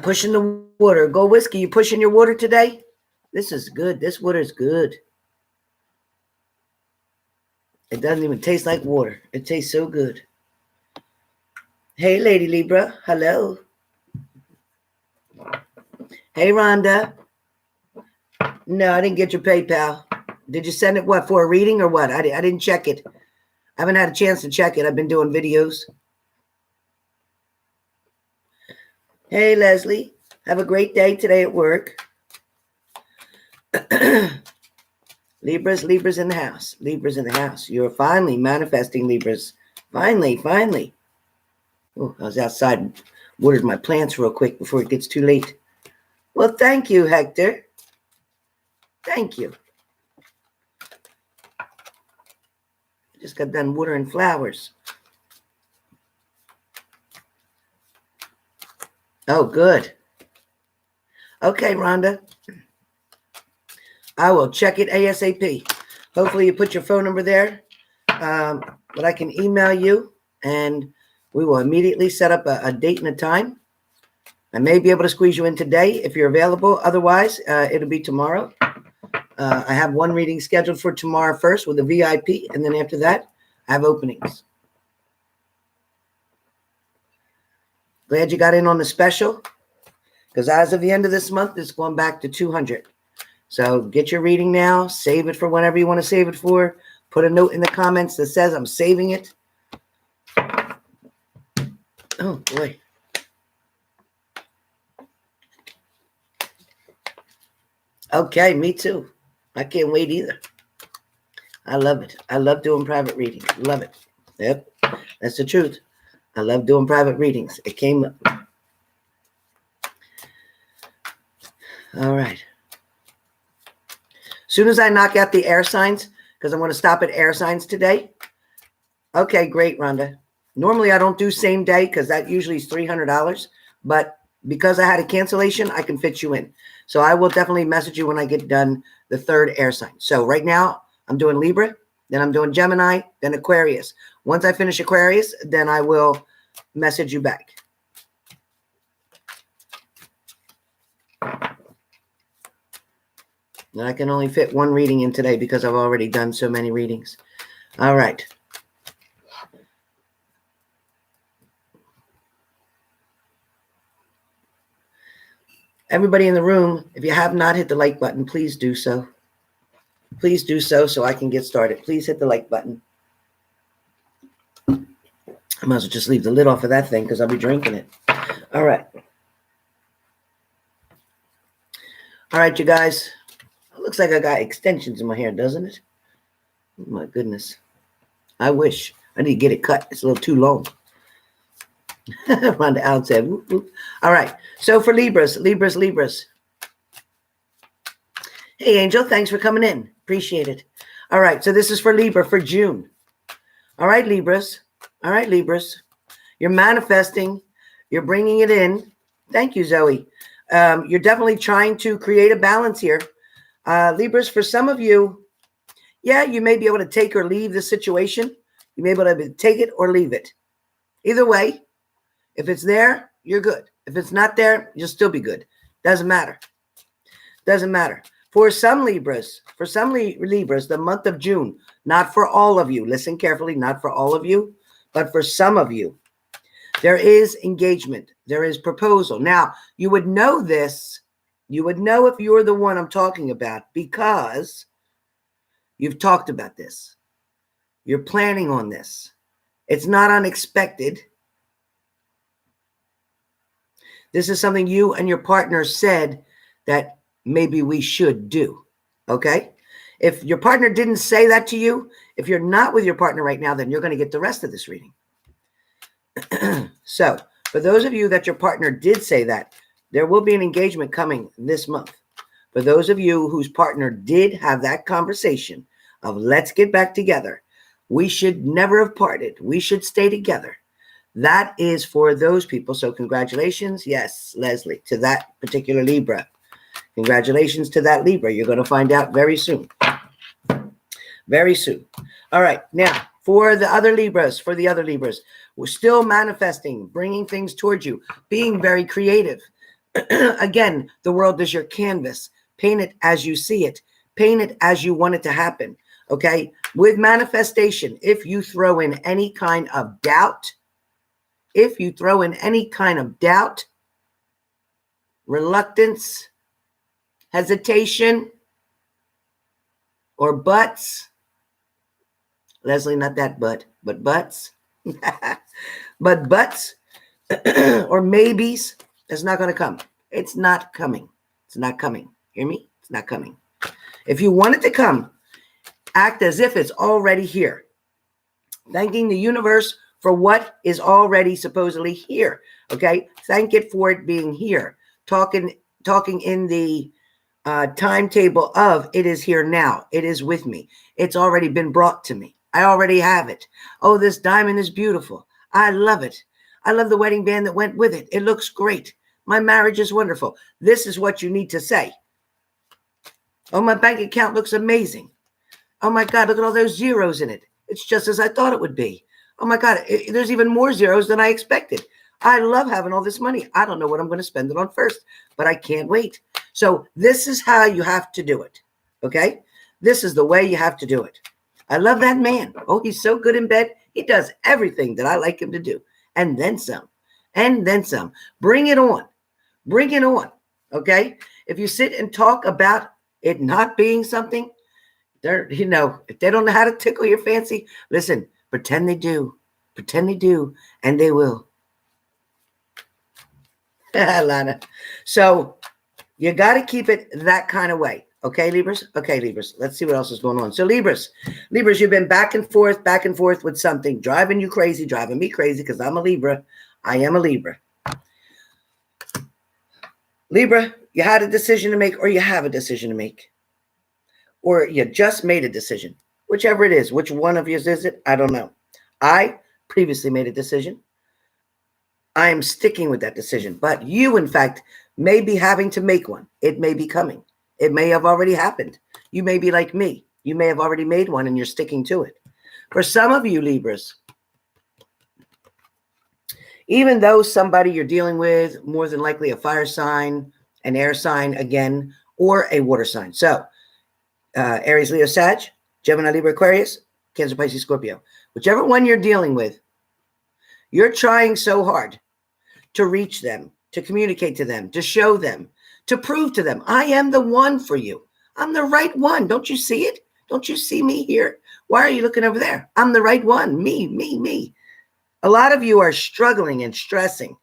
Pushing the water. Go Whiskey, you pushing your water today? This is good. This water is good. It doesn't even taste like water. It tastes so good. Hey, Lady Libra. Hello. Hey, Rhonda. No, I didn't get your PayPal. Did you send it, what, for a reading or what? I didn't check it. I haven't had a chance to check it. I've been doing videos. Hey, Leslie. Have a great day today at work. Libras in the house. Libras in the house. You're finally manifesting, Libras. Finally. Oh, I was outside and watered my plants real quick before it gets too late. Well, thank you, Hector. Thank you. I just got done watering flowers. Oh, good. Okay, Rhonda. I will check it ASAP. Hopefully you put your phone number there. But I can email you and we will immediately set up a date and a time. I may be able to squeeze you in today if you're available. Otherwise, it'll be tomorrow. I have one reading scheduled for tomorrow first with a VIP. And then after that, I have openings. Glad you got in on the special. Because as of the end of this month, it's going back to 200. So get your reading now. Save it for whenever you want to save it for. Put a note in the comments that says I'm saving it. Oh, boy. Okay, me too. I can't wait either. I love it. I love doing private readings. Love it. Yep, that's the truth. I love doing private readings. It came up. All right. As soon as I knock out the air signs, because I'm going to stop at air signs today. Okay, great, Rhonda. Normally, I don't do same day because that usually is $300. But because I had a cancellation, I can fit you in. So I will definitely message you when I get done the third air sign. So right now, I'm doing Libra, then I'm doing Gemini, then Aquarius. Once I finish Aquarius, then I will message you back. And I can only fit one reading in today because I've already done so many readings. All right. Everybody in the room, if you have not hit the like button, please do so. Please do so I can get started. Please hit the like button. I might as well just leave the lid off of that thing because I'll be drinking it. All right. All right, you guys. It looks like I got extensions in my hair, doesn't it? Oh, my goodness. I wish. I need to get it cut. It's a little too long. Rhonda Allen said, whoop, whoop. All right. So for Libras. Hey, Angel. Thanks for coming in. Appreciate it. All right. So this is for Libra for June. All right, Libras. All right, Libras. You're manifesting. You're bringing it in. Thank you, Zoe. You're definitely trying to create a balance here. Libras, for some of you, yeah, you may be able to take or leave the situation. You may be able to take it or leave it. Either way, if it's there, you're good. If it's not there, you'll still be good. Doesn't matter. Doesn't matter. For some Libras, the month of June, not for all of you, listen carefully, not for all of you, but for some of you, there is engagement. There is proposal. Now, you would know this. You would know if you're the one I'm talking about because you've talked about this. You're planning on this. It's not unexpected. This is something you and your partner said that maybe we should do. Okay? If your partner didn't say that to you, if you're not with your partner right now, then you're going to get the rest of this reading. So, for those of you that your partner did say that, there will be an engagement coming this month. For those of you whose partner did have that conversation of let's get back together, we should never have parted. We should stay together. That is for those people. So congratulations. Yes, Leslie, to that particular Libra. Congratulations to that Libra. You're going to find out very soon. Very soon. All right. Now, for the other Libras, we're still manifesting, bringing things towards you, being very creative. Again, the world is your canvas. Paint it as you see it. Paint it as you want it to happen. Okay? With manifestation, if you throw in any kind of doubt, reluctance, hesitation, or buts, Leslie, not that but buts, but buts, or maybes, it's not going to come. It's not coming. It's not coming. Hear me? It's not coming. If you want it to come, act as if it's already here. Thanking the universe for what is already supposedly here. Okay? Thank it for it being here. Talking in the timetable of it is here now. It is with me. It's already been brought to me. I already have it. Oh, this diamond is beautiful. I love it. I love the wedding band that went with it. It looks great. My marriage is wonderful. This is what you need to say. Oh, my bank account looks amazing. Oh my God, look at all those zeros in it. It's just as I thought it would be. Oh my God, there's even more zeros than I expected. I love having all this money. I don't know what I'm going to spend it on first, but I can't wait. So this is how you have to do it. Okay? This is the way you have to do it. I love that man. Oh, he's so good in bed. He does everything that I like him to do. And then some. And then some. Bring it on. Bring it on. Okay? If you sit and talk about it not being something, if they don't know how to tickle your fancy, listen, pretend they do. Pretend they do, and they will. Lana. So you got to keep it that kind of way. Okay, Libras? Okay, Libras. Let's see what else is going on. So Libras, you've been back and forth with something, driving you crazy, driving me crazy, because I'm a Libra. I am a Libra. Libra, you had a decision to make, or you have a decision to make. Or you just made a decision. Whichever it is. Which one of yours is it? I don't know. I previously made a decision. I am sticking with that decision. But you, in fact, may be having to make one. It may be coming. It may have already happened. You may be like me. You may have already made one and you're sticking to it. For some of you, Libras, even though somebody you're dealing with, more than likely a fire sign, an air sign again, or a water sign. So, Aries, Leo, Sag, Gemini, Libra, Aquarius, Cancer, Pisces, Scorpio. Whichever one you're dealing with, you're trying so hard to reach them, to communicate to them, to show them, to prove to them, I am the one for you. I'm the right one. Don't you see it? Don't you see me here? Why are you looking over there? I'm the right one. Me. A lot of you are struggling and stressing,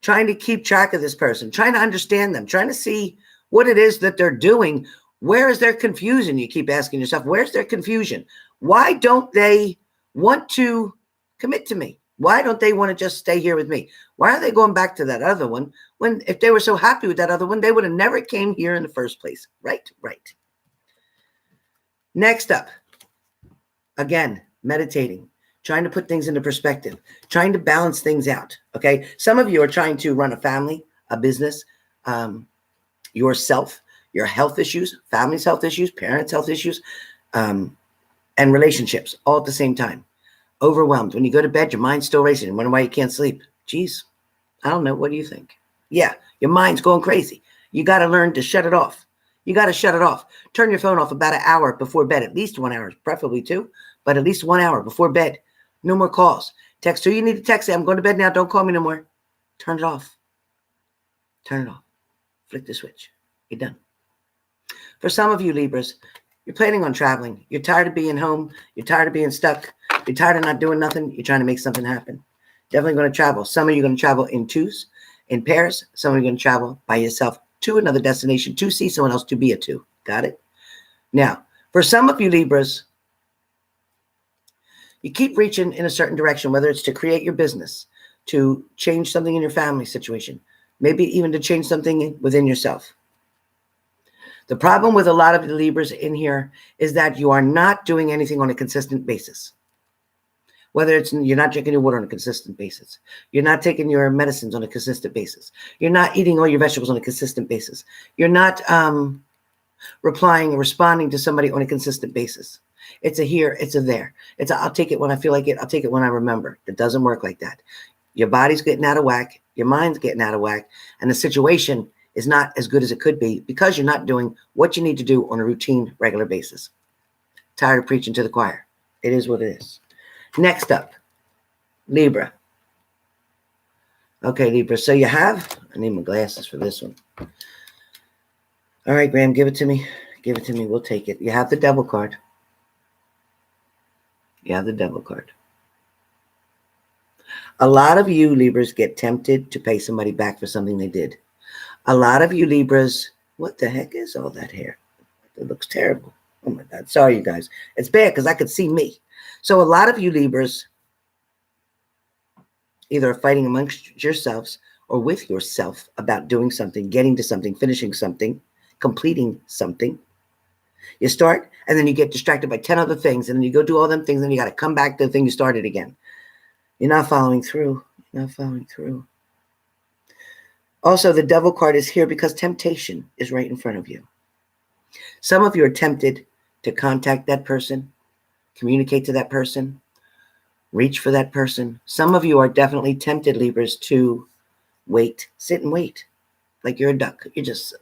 trying to keep track of this person, trying to understand them, trying to see what it is that they're doing. Where is their confusion? You keep asking yourself, where's their confusion? Why don't they want to commit to me? Why don't they want to just stay here with me? Why are they going back to that other one when if they were so happy with that other one, they would have never came here in the first place? Right. Next up, again, meditating, trying to put things into perspective, trying to balance things out. Okay. Some of you are trying to run a family, a business, yourself, your health issues, family's health issues, parents' health issues, and relationships all at the same time. Overwhelmed. When you go to bed, your mind's still racing. Wonder why you can't sleep. Geez, I don't know. What do you think? Yeah, your mind's going crazy. You got to learn to shut it off. You got to shut it off. Turn your phone off about an hour before bed, at least 1 hour, preferably 2, but at least 1 hour before bed. No more calls. Text who you need to text. Say, I'm going to bed now. Don't call me no more. Turn it off. Turn it off. Flick the switch. You're done. For some of you Libras, you're planning on traveling. You're tired of being home. You're tired of being stuck. You're tired of not doing nothing. You're trying to make something happen. Definitely going to travel. Some of you are going to travel in twos, in pairs. Some of you are going to travel by yourself to another destination to see someone else, to be a two. Got it? Now, for some of you Libras, you keep reaching in a certain direction, whether it's to create your business, to change something in your family situation, maybe even to change something within yourself. The problem with a lot of the Libras in here is that you are not doing anything on a consistent basis. Whether it's you're not drinking your water on a consistent basis. You're not taking your medicines on a consistent basis. You're not eating all your vegetables on a consistent basis. You're not replying or responding to somebody on a consistent basis. It's a here, it's a there. It's a, I'll take it when I feel like it. I'll take it when I remember. It doesn't work like that. Your body's getting out of whack. Your mind's getting out of whack. And the situation is not as good as it could be because you're not doing what you need to do on a routine, regular basis. Tired of preaching to the choir. It is what it is. Next up, Libra. Okay, Libra. So you have, I need my glasses for this one. All right, Graham, give it to me. Give it to me. We'll take it. You have the Devil card. You have the Devil card. A lot of you Libras get tempted to pay somebody back for something they did. A lot of you Libras, what the heck is all that hair? It looks terrible. Oh my God. Sorry, you guys. It's bad because I could see me. So a lot of you Libras either are fighting amongst yourselves or with yourself about doing something, getting to something, finishing something, completing something. You start and then you get distracted by 10 other things and then you go do all them things and you got to come back to the thing you started again. You're not following through. You're not following through. Also, the Devil card is here because temptation is right in front of you. Some of you are tempted to contact that person, communicate to that person, reach for that person. Some of you are definitely tempted, Libras, to wait, sit and wait. Like you're a duck. You're just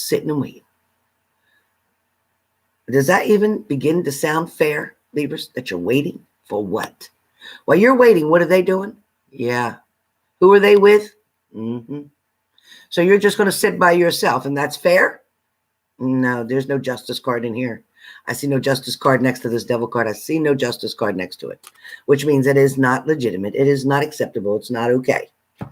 sitting and waiting. Does that even begin to sound fair, Libras, that you're waiting for what? While you're waiting, what are they doing? Yeah. Who are they with? So you're just going to sit by yourself and that's fair? No, there's no justice card in here. I see no justice card next to this Devil card. I see no justice card next to it, which means it is not legitimate. It is not acceptable. It's not okay. It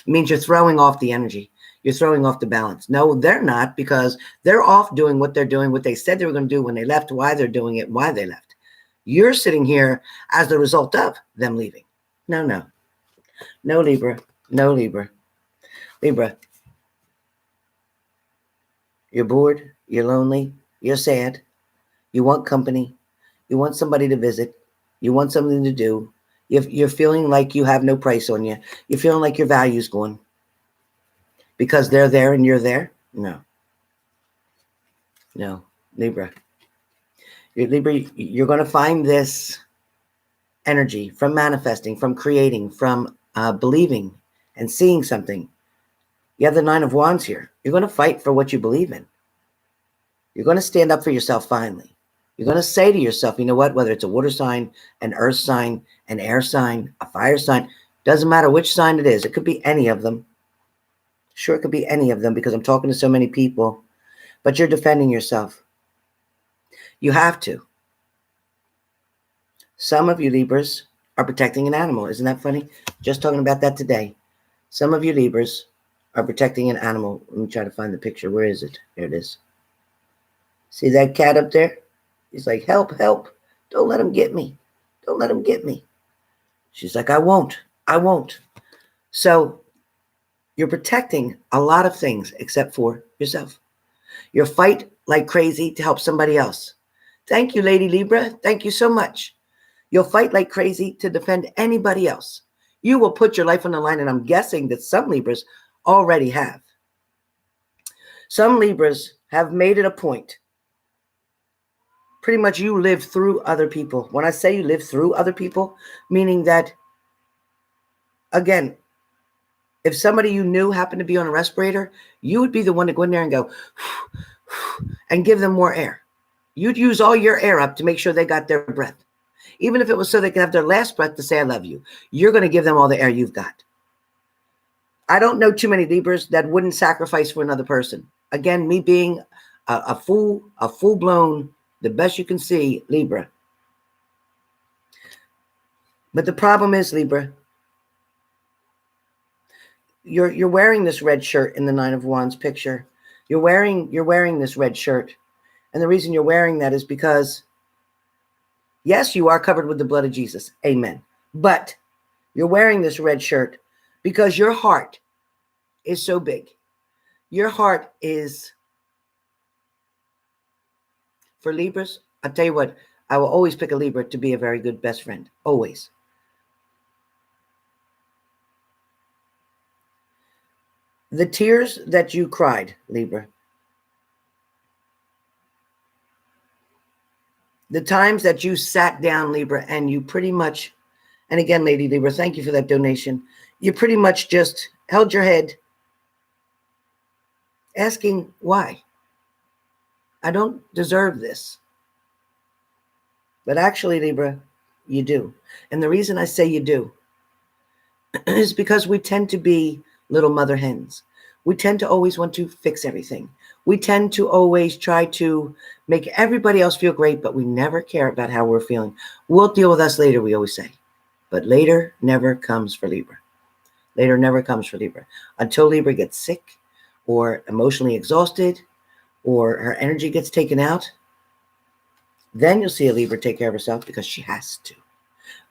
means you're throwing off the energy. You're throwing off the balance. No, they're not, because they're off doing what they're doing, what they said they were going to do when they left, why they're doing it, why they left. You're sitting here as the result of them leaving. No, no. No, Libra. No, Libra. Libra. You're bored. You're lonely. You're sad. You want company. You want somebody to visit. You want something to do. You're feeling like you have no price on you. You're feeling like your value's gone because they're there and you're there. No. No, Libra. Libra, you're going to find this energy from manifesting, from creating, from believing and seeing something. You have the Nine of Wands here. You're going to fight for what you believe in. You're going to stand up for yourself finally. You're going to say to yourself, you know what, whether it's a water sign, an earth sign, an air sign, a fire sign, doesn't matter which sign it is. It could be any of them. Sure, it could be any of them because I'm talking to so many people, but you're defending yourself. You have to. Some of you Libras are protecting an animal. Isn't that funny? Just talking about that today. Some of you Libras are protecting an animal. Let me try to find the picture. Where is it? There it is. See that cat up there? He's like, help, help. Don't let him get me. Don't let him get me. She's like, I won't. I won't. So you're protecting a lot of things except for yourself. You fight like crazy to help somebody else. Thank you, Lady Libra. Thank you so much. You'll fight like crazy to defend anybody else. You will put your life on the line, and I'm guessing that some Libras already have. Some Libras have made it a point. Pretty much you live through other people. When I say you live through other people, meaning that, again, if somebody you knew happened to be on a respirator, you would be the one to go in there and go and give them more air. You'd use all your air up to make sure they got their breath. Even if it was so they could have their last breath to say, I love you. You're going to give them all the air you've got. I don't know too many Libras that wouldn't sacrifice for another person. Again, me being a full-blown, the best you can see, Libra. But the problem is, Libra, you're wearing this red shirt in the Nine of Wands picture. You're wearing this red shirt. And the reason you're wearing that is because, yes, you are covered with the blood of Jesus. Amen. But you're wearing this red shirt because your heart is so big. Your heart is, for Libras, I'll tell you what, I will always pick a Libra to be a very good best friend. Always. The tears that you cried, Libra, the times that you sat down, Libra, and you pretty much And again, Lady Libra, thank you for that donation. You pretty much just held your head asking why. I don't deserve this. But actually, Libra, you do. And the reason I say you do is because we tend to be little mother hens. We tend to always want to fix everything. We tend to always try to make everybody else feel great, but we never care about how we're feeling. We'll deal with us later, we always say. But later never comes for Libra. Later never comes for Libra. Until Libra gets sick or emotionally exhausted or her energy gets taken out, then you'll see a Libra take care of herself because she has to.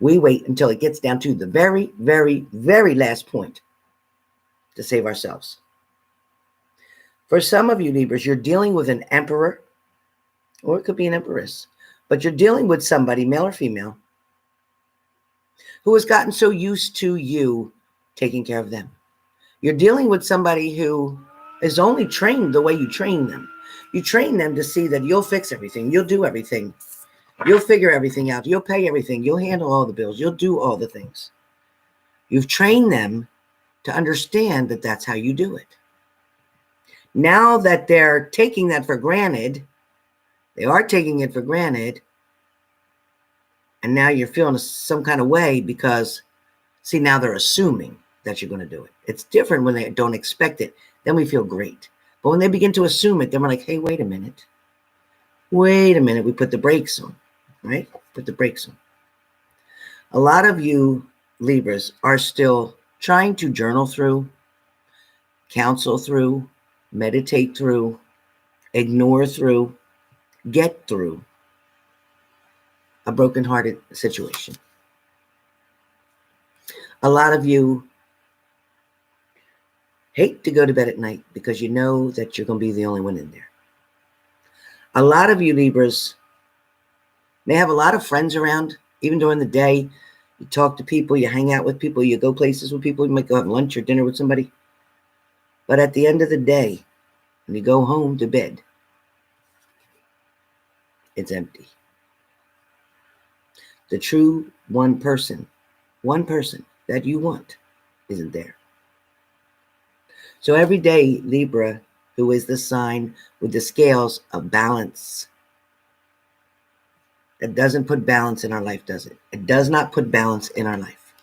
We wait until it gets down to the very, very, very last point to save ourselves. For some of you Libras, you're dealing with an emperor, or it could be an empress, but you're dealing with somebody, male or female, who has gotten so used to you taking care of them. You're dealing with somebody who is only trained the way you train them. You train them to see that you'll fix everything. You'll do everything. You'll figure everything out. You'll pay everything. You'll handle all the bills. You'll do all the things. You've trained them to understand that that's how you do it. Now that they're taking that for granted, they are taking it for granted, and now you're feeling some kind of way because, see, now they're assuming that you're going to do it. It's different when they don't expect it. Then we feel great. But when they begin to assume it, then we're like, hey, wait a minute. Wait a minute. We put the brakes on, right? Put the brakes on. A lot of you Libras are still trying to journal through, counsel through, meditate through, ignore through, get through a brokenhearted situation. A lot of you hate to go to bed at night because you know that you're going to be the only one in there. A lot of you Libras may have a lot of friends around, even during the day. You talk to people, you hang out with people, you go places with people, you might go have lunch or dinner with somebody. But at the end of the day, when you go home to bed, it's empty. The true one person that you want isn't there. So every day, Libra, who is the sign with the scales of balance, it doesn't put balance in our life, does it? It does not put balance in our life.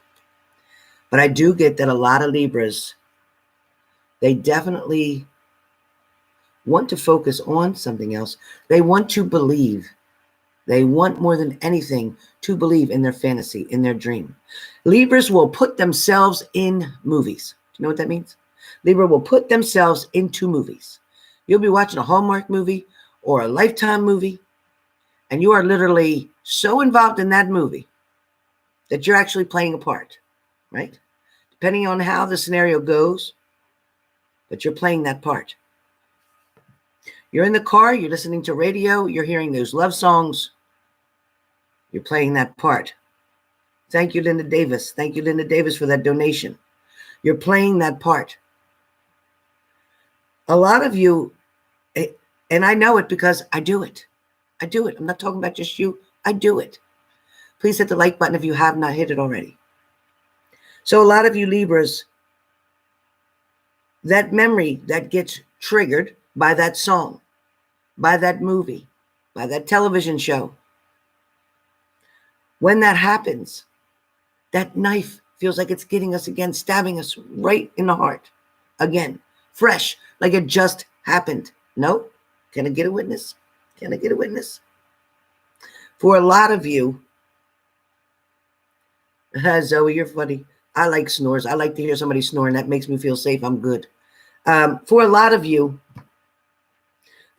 But I do get that a lot of Libras, they definitely want to focus on something else. They want to believe. They want more than anything to believe in their fantasy, in their dream. Libras will put themselves in movies. Do you know what that means? Libra will put themselves into movies. You'll be watching a Hallmark movie or a Lifetime movie, and you are literally so involved in that movie that you're actually playing a part, right? Depending on how the scenario goes, but you're playing that part. You're in the car, you're listening to radio, you're hearing those love songs. You're playing that part. Thank you, Linda Davis. Thank you, Linda Davis, for that donation. You're playing that part. A lot of you, and I know it because I do it. I do it. I'm not talking about just you. I do it. Please hit the like button if you have not hit it already. So a lot of you Libras, that memory that gets triggered by that song, by that movie, by that television show, when that happens, that knife feels like it's getting us again, stabbing us right in the heart. Again, fresh, like it just happened. No? Can I get a witness? Can I get a witness? For a lot of you, Zoe, you're funny. I like snores. I like to hear somebody snoring. That makes me feel safe. I'm good. For a lot of you,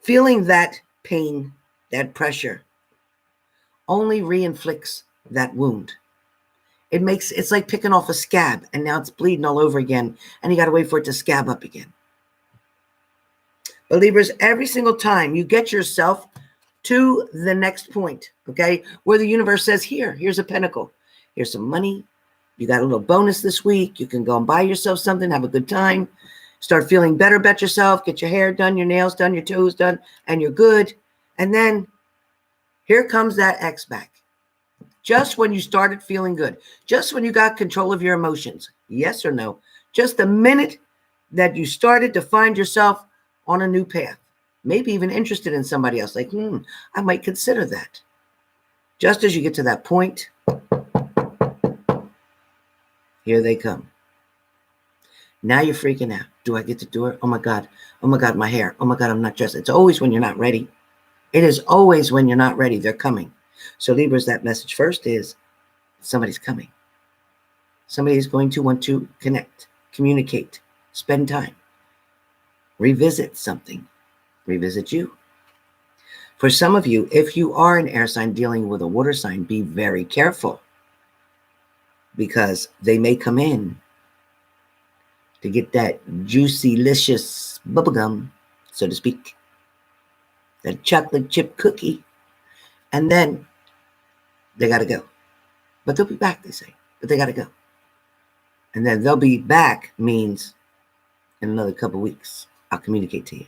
feeling that pain, that pressure, only reinflicts that wound. It's like picking off a scab, and now it's bleeding all over again, and you got to wait for it to scab up again. Believers, every single time you get yourself to the next point, okay, where the universe says, here's a pentacle, here's some money, you got a little bonus this week, you can go and buy yourself something, have a good time, start feeling better about yourself, get your hair done, your nails done, your toes done, and you're good. And then here comes that X back. Just when you started feeling good, just when you got control of your emotions, yes or no, just the minute that you started to find yourself on a new path, maybe even interested in somebody else, like, I might consider that. Just as you get to that point, here they come. Now you're freaking out. Do I get to do it? Oh my God, my hair. Oh my God, I'm not dressed. It's always when you're not ready. It is always when you're not ready. They're coming. So Libras, that message first is somebody's coming. Somebody is going to want to connect, communicate, spend time, revisit something, revisit you. For some of you, if you are an air sign dealing with a water sign, be very careful, because they may come in to get that juicy, licious bubblegum, so to speak, that chocolate chip cookie, and then they got to go. But they'll be back, they say, but they got to go. And then they'll be back means in another couple weeks, I'll communicate to you.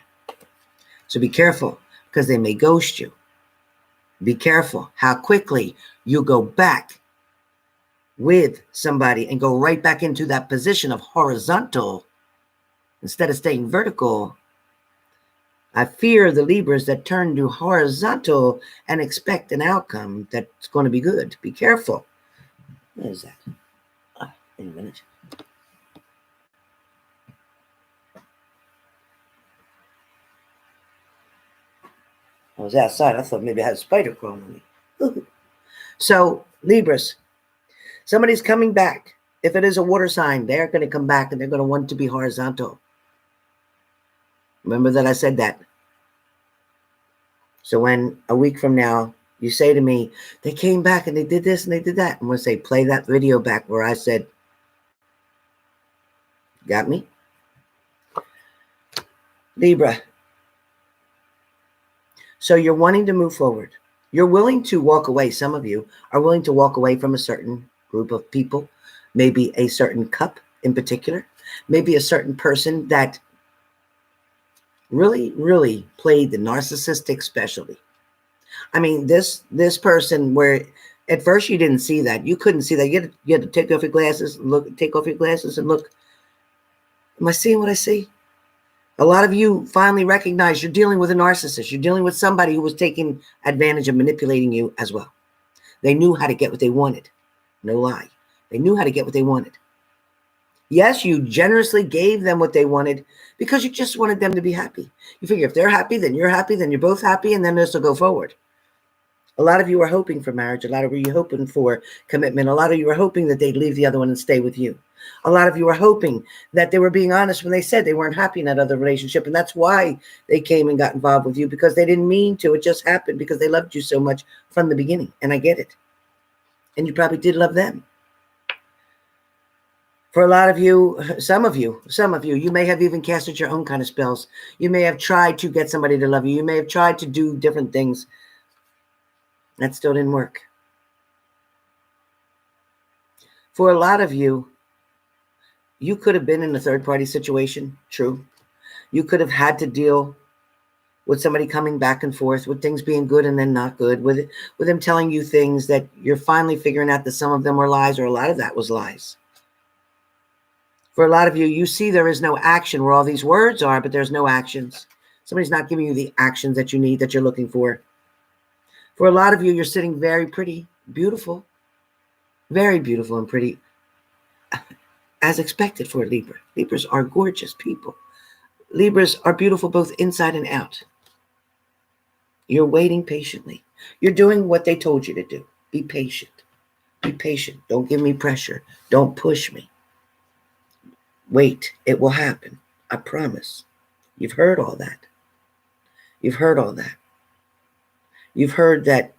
So be careful, because they may ghost you. Be careful how quickly you go back with somebody and go right back into that position of horizontal instead of staying vertical. I fear the Libras that turn to horizontal and expect an outcome that's going to be good. Be careful. What is that? In a minute. I was outside. I thought maybe I had a spider crawling on me. So, Libras, somebody's coming back. If it is a water sign, they're going to come back and they're going to want to be horizontal. Remember that I said that. So when a week from now, you say to me, they came back and they did this and they did that, I'm going to say, play that video back where I said, got me? Libra. So you're wanting to move forward. You're willing to walk away. Some of you are willing to walk away from a certain group of people, maybe a certain cup in particular, maybe a certain person that really, really played the narcissistic specialty. I mean, this person where at first you didn't see that. You couldn't see that. You had to take off your glasses, take off your glasses and look. Am I seeing what I see? A lot of you finally recognize you're dealing with a narcissist. You're dealing with somebody who was taking advantage of manipulating you as well. They knew how to get what they wanted. No lie. They knew how to get what they wanted. Yes, you generously gave them what they wanted because you just wanted them to be happy. You figure if they're happy, then you're happy, then you're both happy, and then this will go forward. A lot of you are hoping for marriage. A lot of you are hoping for commitment. A lot of you are hoping that they'd leave the other one and stay with you. A lot of you are hoping that they were being honest when they said they weren't happy in that other relationship. And that's why they came and got involved with you, because they didn't mean to. It just happened because they loved you so much from the beginning. And I get it. And you probably did love them. For a lot of you, some of you, you may have even casted your own kind of spells. You may have tried to get somebody to love you. You may have tried to do different things. That still didn't work. For a lot of you, you could have been in a third-party situation, true. You could have had to deal with somebody coming back and forth, with things being good and then not good, with them telling you things that you're finally figuring out that some of them were lies, or a lot of that was lies. For a lot of you, you see there is no action where all these words are, but there's no actions. Somebody's not giving you the actions that you need, that you're looking for. For a lot of you, you're sitting very pretty, beautiful, very beautiful and pretty, as expected for a Libra. Libras are gorgeous people. Libras are beautiful both inside and out. You're waiting patiently. You're doing what they told you to do. Be patient. Be patient. Don't give me pressure. Don't push me. Wait, it will happen. I promise. You've heard all that. You've heard all that. You've heard that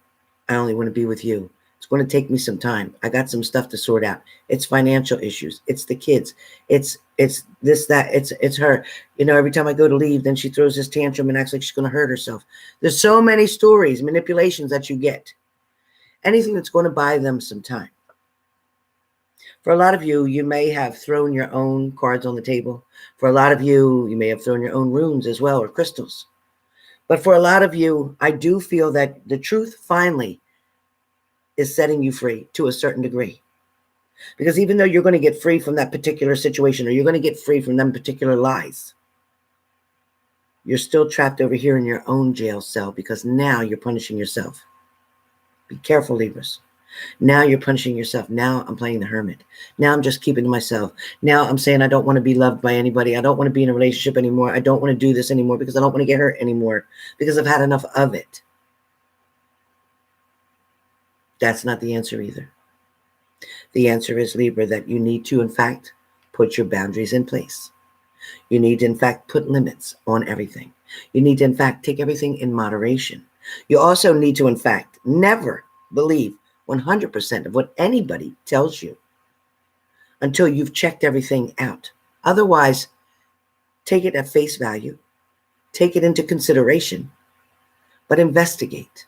I only want to be with you. It's going to take me some time. I got some stuff to sort out. It's financial issues. It's the kids. It's this, that. It's her. You know, every time I go to leave, then she throws this tantrum and acts like she's going to hurt herself. There's so many stories, manipulations that you get. Anything that's going to buy them some time. For a lot of you, you may have thrown your own cards on the table. For a lot of you, you may have thrown your own runes as well, or crystals. But for a lot of you, I do feel that the truth finally is setting you free to a certain degree. Because even though you're going to get free from that particular situation, or you're going to get free from them particular lies, you're still trapped over here in your own jail cell, because now you're punishing yourself. Be careful, Libras. Now you're punishing yourself. Now I'm playing the hermit. Now I'm just keeping to myself. Now I'm saying I don't want to be loved by anybody. I don't want to be in a relationship anymore. I don't want to do this anymore because I don't want to get hurt anymore, because I've had enough of it. That's not the answer either. The answer is, Libra, that you need to, in fact, put your boundaries in place. You need to, in fact, put limits on everything. You need to, in fact, take everything in moderation. You also need to, in fact, never believe 100% of what anybody tells you until you've checked everything out. Otherwise, take it at face value. Take it into consideration. But investigate.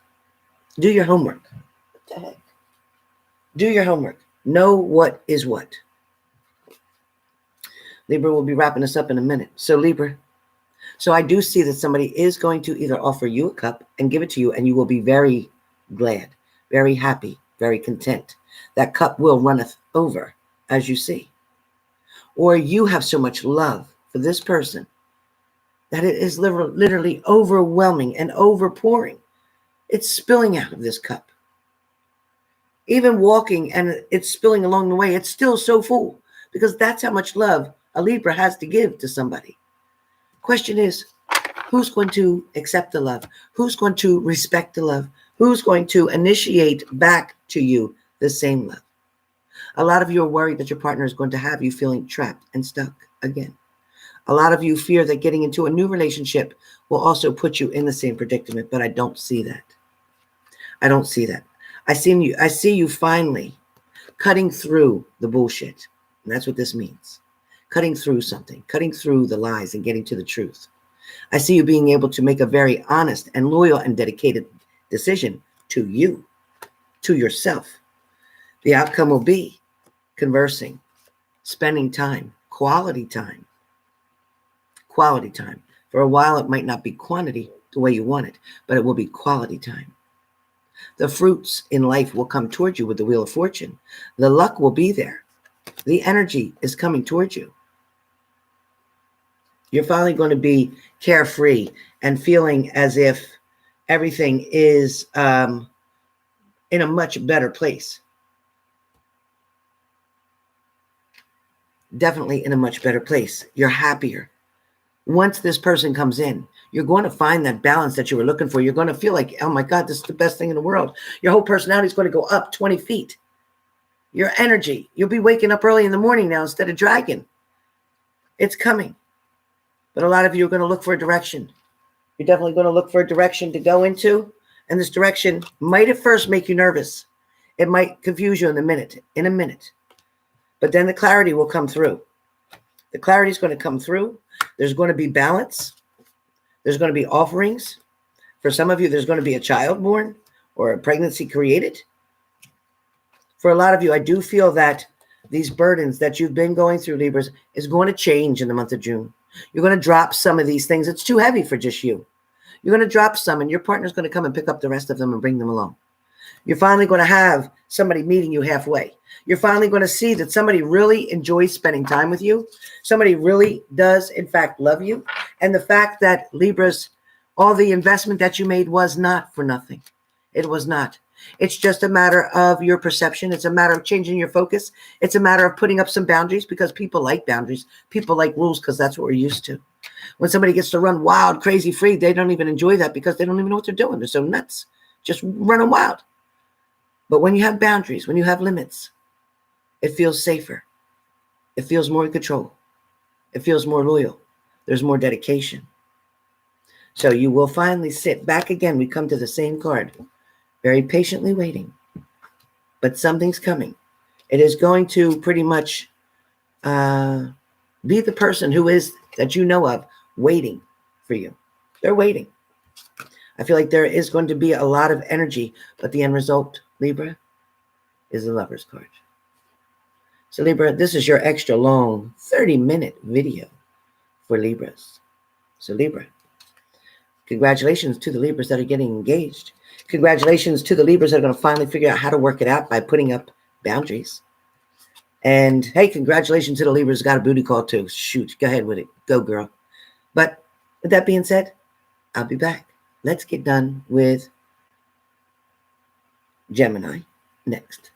Do your homework. What the heck? Do your homework. Know what is what. Libra will be wrapping us up in a minute. So Libra, so I do see that somebody is going to either offer you a cup and give it to you, and you will be very glad, very happy, very content. That cup will runneth over, as you see. Or you have so much love for this person that it is literally overwhelming and overpouring. It's spilling out of this cup. Even walking and it's spilling along the way, it's still so full, because that's how much love a Libra has to give to somebody. Question is, who's going to accept the love? Who's going to respect the love? Who's going to initiate back to you the same love? A lot of you are worried that your partner is going to have you feeling trapped and stuck again. A lot of you fear that getting into a new relationship will also put you in the same predicament, but I don't see that. I don't see that. I see you finally cutting through the bullshit. And that's what this means. Cutting through something, cutting through the lies and getting to the truth. I see you being able to make a very honest and loyal and dedicated decision to you, to yourself. The outcome will be conversing, spending time, quality time. Quality time. For a while, it might not be quantity the way you want it, but it will be quality time. The fruits in life will come towards you with the Wheel of Fortune. The luck will be there. The energy is coming towards you. You're finally going to be carefree and feeling as if everything is in a much better place. Definitely in a much better place. You're happier. Once this person comes in, you're going to find that balance that you were looking for. You're going to feel like, oh my God, this is the best thing in the world. Your whole personality is going to go up 20 feet. Your energy, you'll be waking up early in the morning now instead of dragging. It's coming. But a lot of you are going to look for a direction. You're definitely going to look for a direction to go into. And this direction might at first make you nervous. It might confuse you in a minute. But then the clarity will come through. The clarity is going to come through. There's going to be balance. There's going to be offerings. For some of you, there's going to be a child born or a pregnancy created. For a lot of you, I do feel that these burdens that you've been going through, Libras, is going to change in the month of June. You're going to drop some of these things. It's too heavy for just you. You're going to drop some, and your partner's going to come and pick up the rest of them and bring them along. You're finally going to have somebody meeting you halfway. You're finally going to see that somebody really enjoys spending time with you. Somebody really does, in fact, love you. And the fact that, Libras, all the investment that you made was not for nothing. It was not. It's just a matter of your perception. It's a matter of changing your focus. It's a matter of putting up some boundaries, because people like boundaries. People like rules because that's what we're used to. When somebody gets to run wild, crazy, free, they don't even enjoy that because they don't even know what they're doing. They're so nuts, just running wild. But when you have boundaries, when you have limits, it feels safer. It feels more in control. It feels more loyal. There's more dedication. So you will finally sit back again. We come to the same card. Very patiently waiting. But something's coming. It is going to pretty much be the person who is, that you know of, waiting for you. They're waiting. I feel like there is going to be a lot of energy, but the end result, Libra, is the Lover's card. So Libra, this is your extra long 30-minute video for Libras. So Libra, Congratulations to the Libras that are getting engaged. Congratulations to the Libras that are going to finally figure out how to work it out by putting up boundaries. And hey, congratulations to the Libras. Got a booty call too. Shoot, go ahead with it. Go, girl. But with that being said, I'll be back. Let's get done with Gemini next.